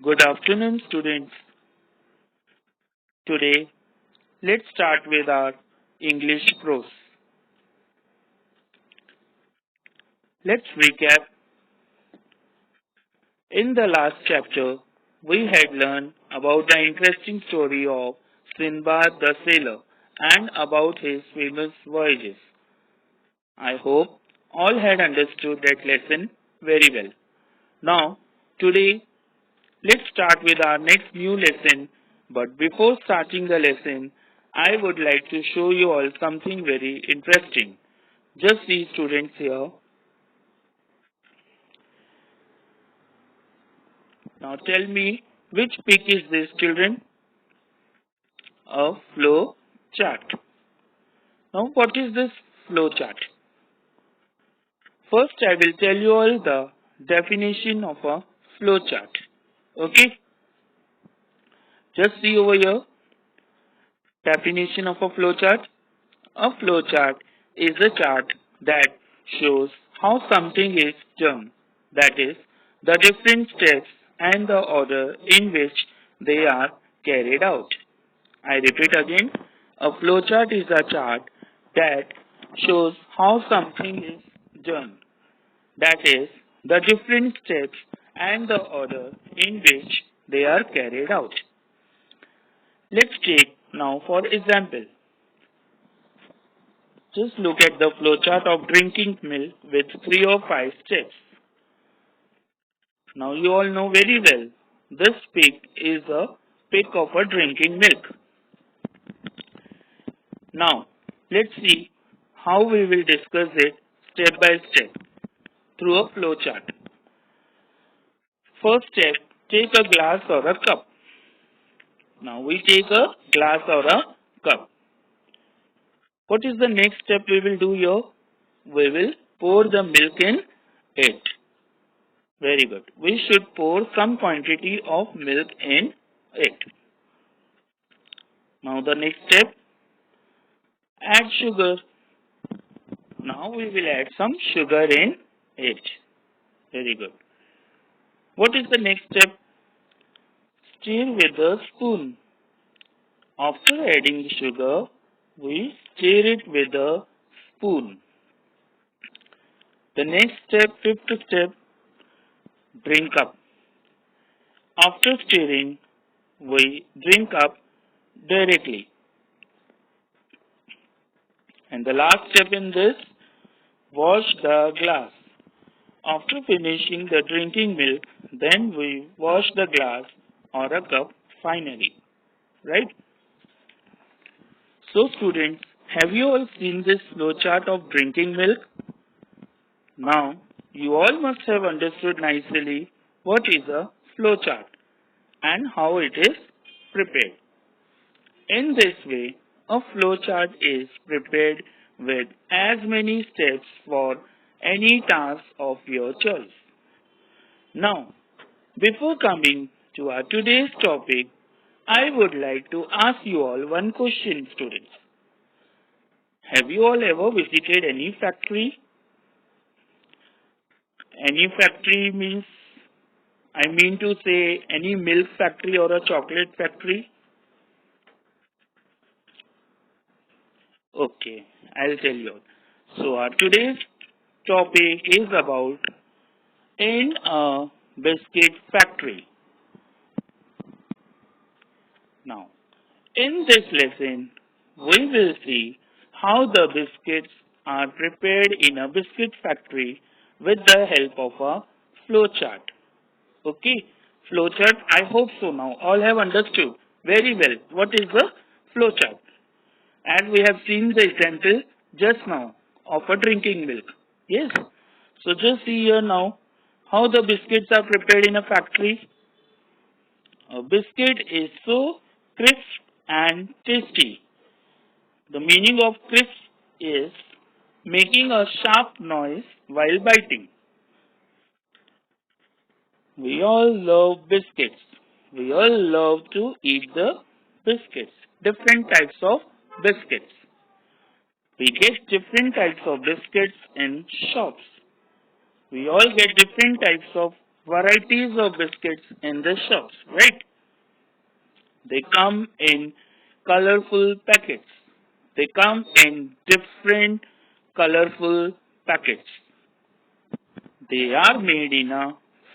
Good afternoon, students. Today, let's start with our English prose. Let's recap. In the last chapter, we had learned about the interesting story of Sinbad the sailor and about his famous voyages. I hope all had understood that lesson very well. Now, today, let's start with our next new lesson. But before starting the lesson, I would like to show you all something very interesting. Just see students here. Now tell me, which pic is this, children? A flow chart. Now what is this flow chart? First I will tell you all the definition of a flow chart. Okay? Just see over here. Definition of a flow chart. A flow chart is a chart that shows how something is done. That is, the different steps and the order in which they are carried out. I repeat again, a flowchart is a chart that shows how something is done. That is, the different steps and the order in which they are carried out. Let's take now for example. Just look at the flowchart of drinking milk with 3 or 5 steps. Now you all know very well, this pic is a pic of a drinking milk. Now, let's see how we will discuss it step by step through a flow chart. First step, take a glass or a cup. Now we take a glass or a cup. What is the next step we will do here? We will pour the milk in it. Very good. We should pour some quantity of milk in it. Now the next step, add sugar. Now we will add some sugar in it. Very good. What is the next step? Stir with a spoon. After adding sugar, we stir it with a spoon. The next step, fifth step, drink up. After stirring, we drink up directly. And the last step in this, wash the glass. After finishing the drinking milk, then we wash the glass or a cup finally. Right? So students, have you all seen this flowchart of drinking milk? Now, you all must have understood nicely what is a flowchart and how it is prepared. In this way, a flowchart is prepared with as many steps for any task of your choice. Now, before coming to our today's topic, I would like to ask you all one question, students. Have you all ever visited any factory? Any factory means, I mean to say any milk factory or a chocolate factory? Okay, I'll tell you. So our today's topic is about in a biscuit factory. Now, in this lesson, we will see how the biscuits are prepared in a biscuit factory with the help of a flowchart. Okay, flowchart, I hope so now. All have understood very well what is the flowchart. As we have seen the example just now of a drinking milk. Yes. So just see here now how the biscuits are prepared in a factory. A biscuit is so crisp and tasty. The meaning of crisp is making a sharp noise while biting. We all love biscuits. We all love to eat the biscuits. Different types of biscuits. We get different types of biscuits in shops. We all get different types of varieties of biscuits in the shops, right? They come in colorful packets. They come in different colorful packets. They are made in a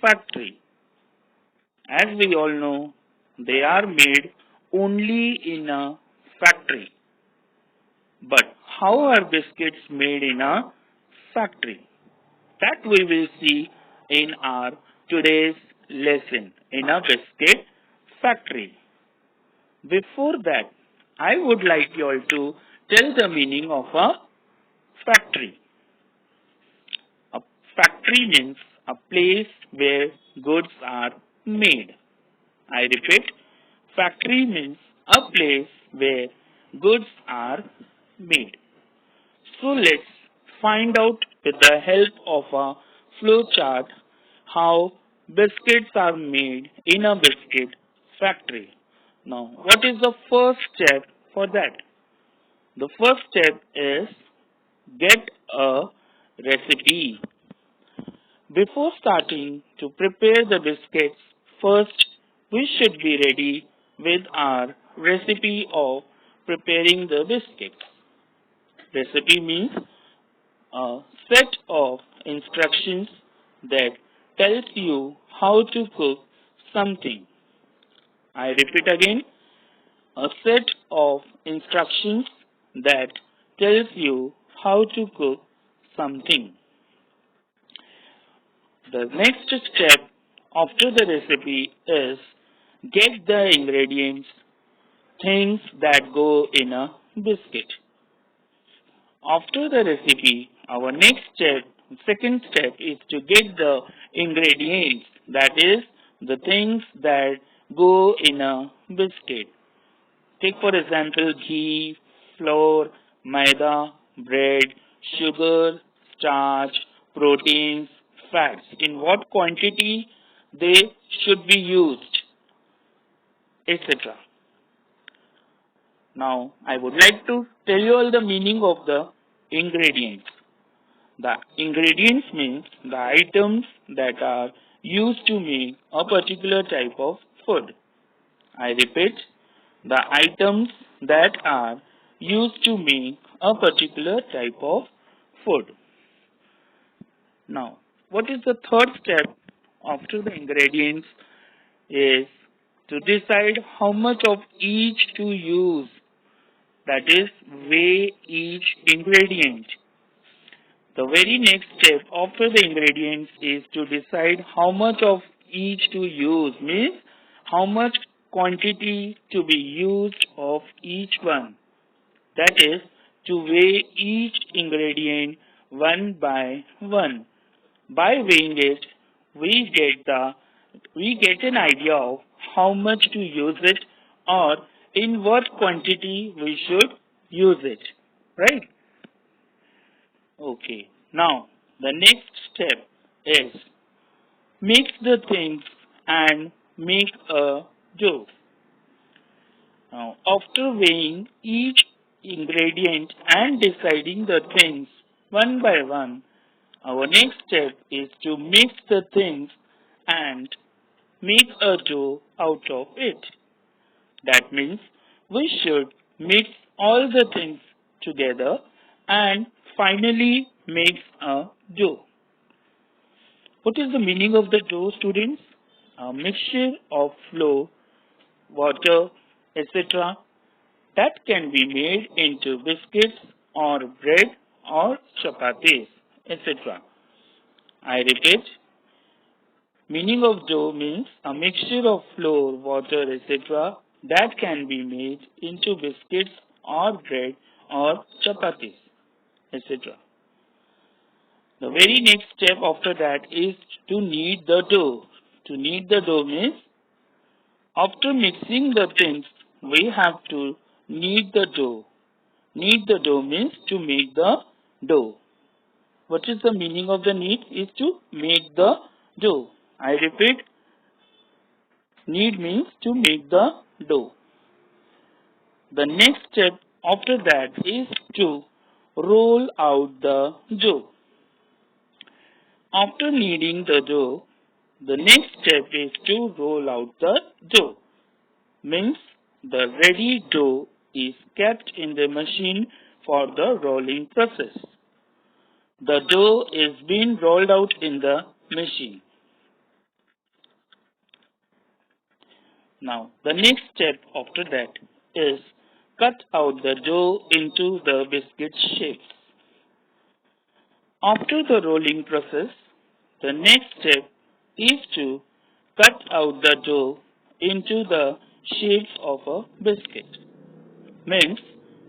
factory. As we all know, they are made only in a factory. But how are biscuits made in a factory? That we will see in our today's lesson in a biscuit factory. Before that, I would like you all to tell the meaning of a factory. A factory means a place where goods are made. I repeat, factory means a place where goods are made. So let's find out with the help of a flow chart how biscuits are made in a biscuit factory. Now, what is the first step for that? The first step is get a recipe. Before starting to prepare the biscuits, first we should be ready with our recipe of preparing the biscuits. Recipe means a set of instructions that tells you how to cook something. I repeat again, a set of instructions that tells you how to cook something. The next step after the recipe is get the ingredients, things that go in a biscuit. After the recipe, our next step, second step is to get the ingredients, that is, the things that go in a biscuit. Take for example ghee, flour, maida, bread, sugar, starch, proteins, fats. In what quantity they should be used, etc. Now, I would like to tell you all the meaning of the ingredients. The ingredients means the items that are used to make a particular type of food. I repeat, the items that are used to make a particular type of food. Now, what is the third step after the ingredients is to decide how much of each to use. That is, weigh each ingredient. The very next step after the ingredients is to decide how much of each to use, means how much quantity to be used of each one. That is, to weigh each ingredient one by one. By weighing it, we get an idea of how much to use it or in what quantity we should use it. Right? Okay. Now, the next step is mix the things and make a dough. Now, after weighing each ingredient and deciding the things one by one, our next step is to mix the things and make a dough out of it. That means we should mix all the things together and finally make a dough. What is the meaning of the dough, students? A mixture of flour, water, etc. that can be made into biscuits or bread or chapatis, etc. I repeat, meaning of dough means a mixture of flour, water, etc. that can be made into biscuits or bread or chapatis, etc. The very next step after that is to knead the dough. To knead the dough means after mixing the things, we have to knead the dough. Knead the dough means to make the dough. What is the meaning of the knead? Is to make the dough. I repeat, knead means to make the dough. The next step after that is to roll out the dough. After kneading the dough, The next step is to roll out the dough. Means the ready dough is kept in the machine for the rolling process. The dough is being rolled out in the machine. Now, the next step after that is cut out the dough into the biscuit shapes. After the rolling process, the next step is to cut out the dough into the shapes of a biscuit. Means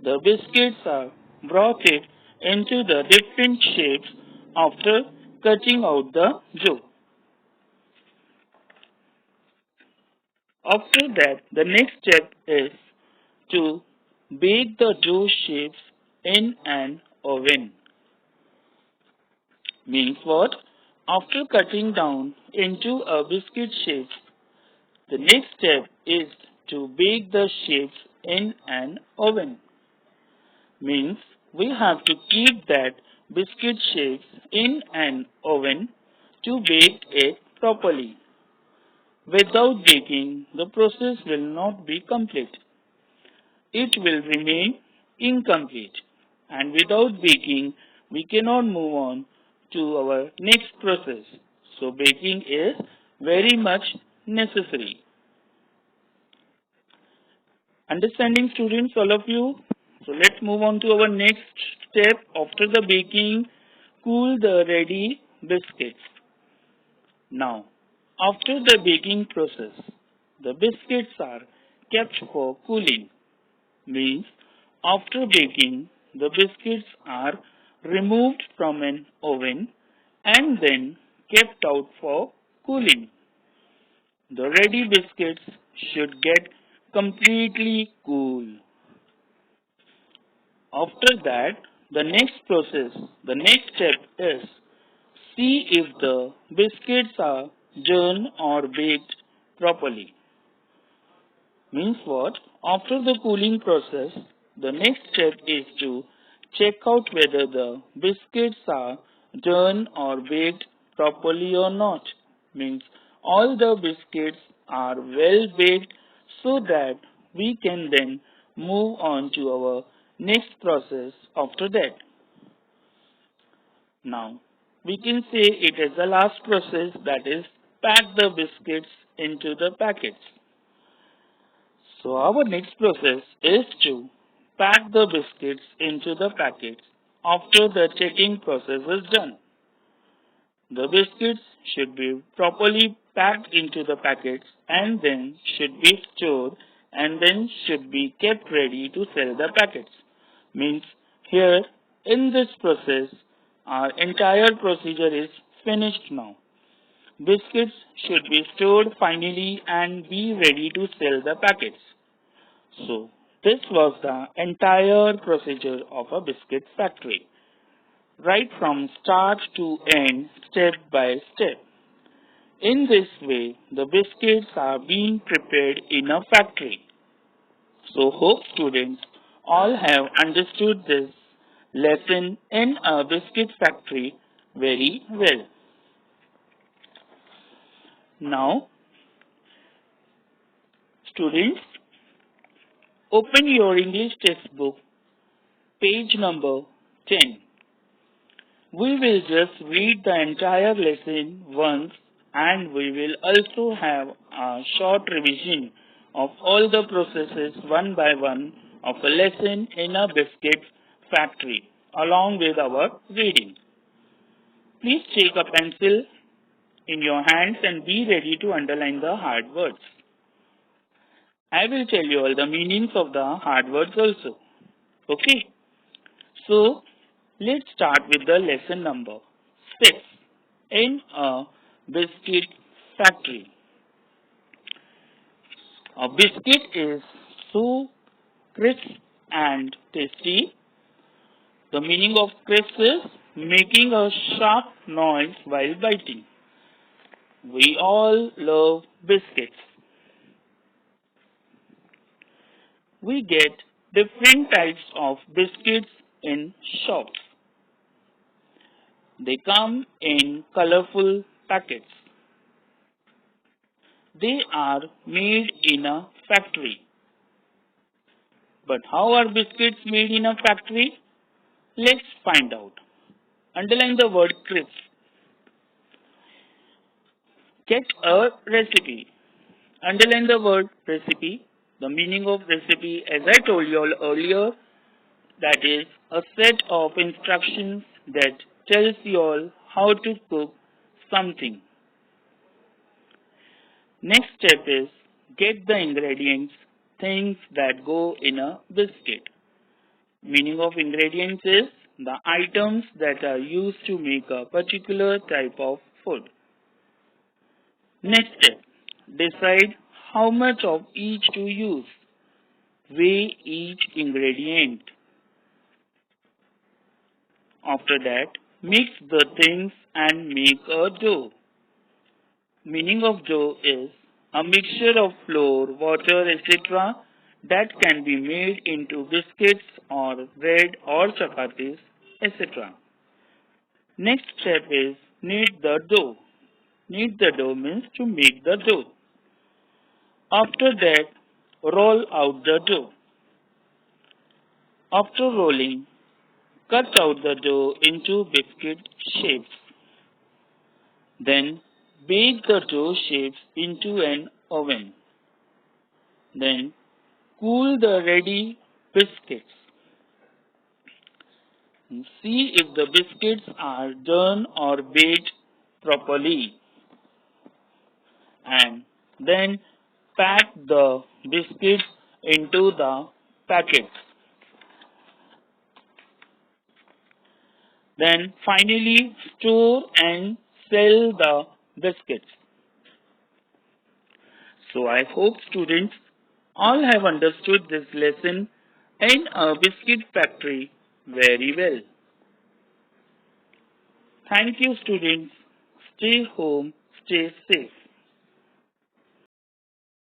the biscuits are brought it into the different shapes after cutting out the dough. After that, the next step is to bake the dough shapes in an oven. Means what? After cutting down into a biscuit shape, the next step is to bake the shapes in an oven. Means we have to keep that biscuit shapes in an oven to bake it properly. Without baking, the process will not be complete. It will remain incomplete. And without baking, we cannot move on to our next process. So baking is very much necessary. Understanding, students, all of you? So let's move on to our next step. After the baking, cool the ready biscuits. Now, after the baking process, the biscuits are kept for cooling. Means after baking, the biscuits are removed from an oven and then kept out for cooling. The ready biscuits should get completely cool. After that, the next step is see if the biscuits are done or baked properly. Means what? After the cooling process, the next step is to check out whether the biscuits are done or baked properly or not. Means all the biscuits are well baked so that we can then move on to our next process after that. Now, we can say it is the last process, that is pack the biscuits into the packets. So our next process is to pack the biscuits into the packets after the checking process is done. The biscuits should be properly packed into the packets and then should be stored and then should be kept ready to sell the packets. Means here in this process our entire procedure is finished now. Biscuits should be stored finally and be ready to sell the packets. So, this was the entire procedure of a biscuit factory, right from start to end, step by step. In this way, the biscuits are being prepared in a factory. So, hope students all have understood this lesson in a biscuit factory very well. Now, students, open your English textbook, page number 10. We will just read the entire lesson once and we will also have a short revision of all the processes one by one of a lesson in a biscuit factory along with our reading. Please take a pencil in your hands and be ready to underline the hard words. I will tell you all the meanings of the hard words also. Okay? So, let's start with the lesson number 6 in a biscuit factory. A biscuit is so crisp and tasty. The meaning of crisp is making a sharp noise while biting. We all love biscuits. We get different types of biscuits in shops. They come in colorful packets. They are made in a factory. But how are biscuits made in a factory? Let's find out. Underline the word crisp. Get a recipe. Underline the word recipe. The meaning of recipe, as I told you all earlier, that is a set of instructions that tells you all how to cook something. Next step is get the ingredients, things that go in a biscuit. Meaning of ingredients is the items that are used to make a particular type of food. Next step, decide how much of each to use. Weigh each ingredient. After that, mix the things and make a dough. Meaning of dough is a mixture of flour, water, etc. that can be made into biscuits or bread or chapatis, etc. Next step is knead the dough. Knead the dough means to make the dough. After that, roll out the dough. After rolling, cut out the dough into biscuit shapes. Then bake the dough shapes into an oven. Then cool the ready biscuits. See if the biscuits are done or baked properly. And then pack the biscuits into the packets. Then finally store and sell the biscuits. So I hope students all have understood this lesson in a biscuit factory very well. Thank you students. Stay home, stay safe.